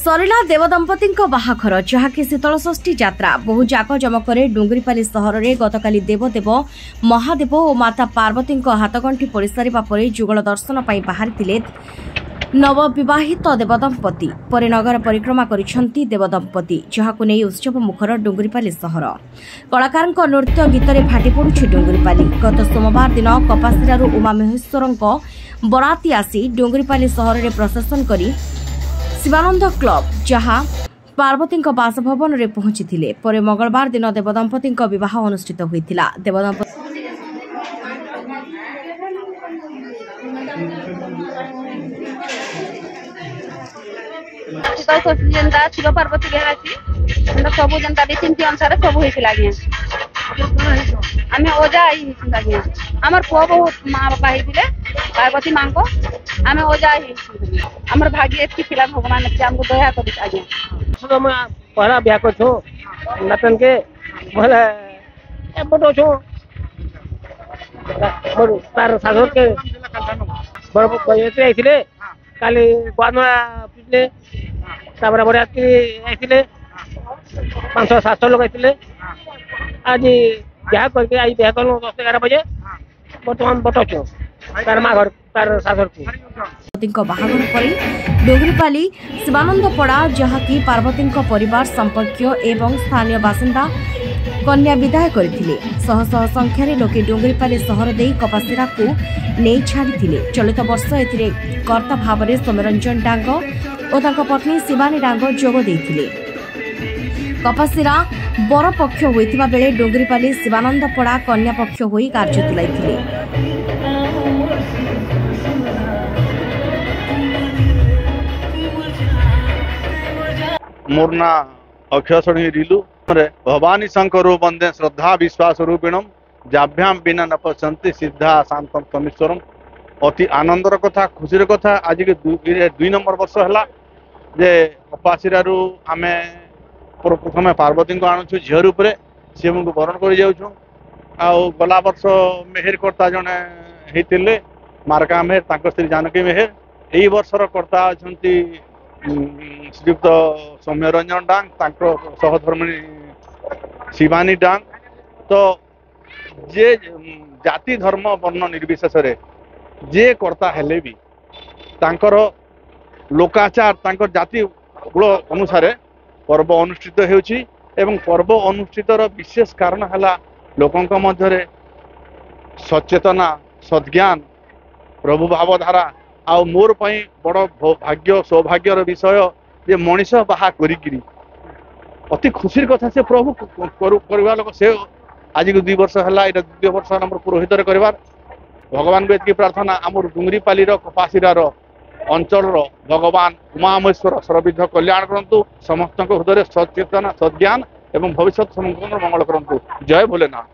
सरिला देवदंपति बाहाघर जहाँकि शीतलषष्ठी यात्रा बहु जाकजमकरे डुंगरीपाली सहर में गतकाली देवदेव महादेव और माता पार्वती हाथगंठी पड़ सारा पर जुगल दर्शन पर बाहरी नवविवाहित देवदंपति पर नगर परिक्रमा करिसेंती देवदंपति जहाकु नै उत्सव मुखर डुंगरीपाली सहर कलाकार नृत्य गीत में फाटी पड़ुछि डुंगरीपाली। गत सोमवार दिन कपासिरारू उमा महेश्वरଙ୍କ बराती आसी डुंगरीपाली सहर में प्रशासन करी शिवानंद क्लब जहाँ पार्वती बासभवन में पहुंची पर मंगलवार दिन देवदंपति विवाह अनुष्ठित होता। देवदंपति जनता शिव पार्वती सब जनता रीति अनुसार सब होता आम ओजा आमर पुआ बहुत माँ बापा होते पार्वती माँ को आम ओजा आमर भाग्य थिला भगवान आमको दया कर पहला ब्याह कर नतन के बड़ो छो तार साधर के बड़े काली बांधवा पिछले तापर बराती आइले 500-700 लोग आइले आज ब्याह करके आई ब्याह कल 10-11 बजे बर्तमान बटो तार माँ घर तार साधर को बाहाघर पर डोगरीपाली शिवानंद पड़ा जहाँकि पार्वती परिवार संपर्कीय एवं स्थानीय बासिंदा कन्या विदाय करथिले। शह शह संख्यार लोके डोगरीपाली सहर दे कपासिरा को नहीं छाड़ी चलित वर्ष एथिरे कर्ता भाव में सौम्यरंजन डांग और तांको पत्नी शिवानी डांग जोग देथिले। कपासिरा बर पक्ष होइतिबा बेले डोगरीपाली शिवानंद पड़ा कन्या पक्ष होई कार्य तुलाइथिले। मोरना अक्षसणी रिलु भवानी शंकर वंदे श्रद्धा विश्वास रूपिणम जाभ्याम बिना न पश्यन्ति सिद्धा शांतम समीश्वरम। अति आनंदर कथा खुशीर कथा आज के 2 नंबर वर्ष है जे कपासिरारू आम प्रथम पार्वती को आणुछु झील रूप शिव को वरण कर जाऊँ गला वर्ष मेहर कर्ता जड़े होते मार्का मेहर स्त्री जानकी मेहर यही वर्षर कर्ता अच्छा श्रीयुक्त सौम्यरंजन डांग सहधर्मिणी शिवानी डांग। तो जे जाति धर्म वर्ण निर्विशेष जे कर्ता हेले भी तांकर लोकाचार तांकर जाति कुल अनुसार पर्व अनुष्ठित होउछि एवं पर्व अनुष्ठितर विशेष कारण है लोकंक मध्यरे सचेतना सद्ज्ञान प्रभु भावधारा आ मोर पई बड़ भाग्य सौभाग्यर विषय जे मनीष बाहा करी अति खुशी कथा से प्रभु करवा लोक से आज को 2 वर्ष है ये 2 वर्ष नंबर पुरोहित करवार भगवान को एति प्रार्थना आमर डुंगरीपाली कपासिरार अंचल भगवान उमा महेश्वर सर्वविध कल्याण करंतु समस्त हृदय सचेतना सद्ज्ञान एवं भविष्य मंगल करंतु। जय भोलेनाथ।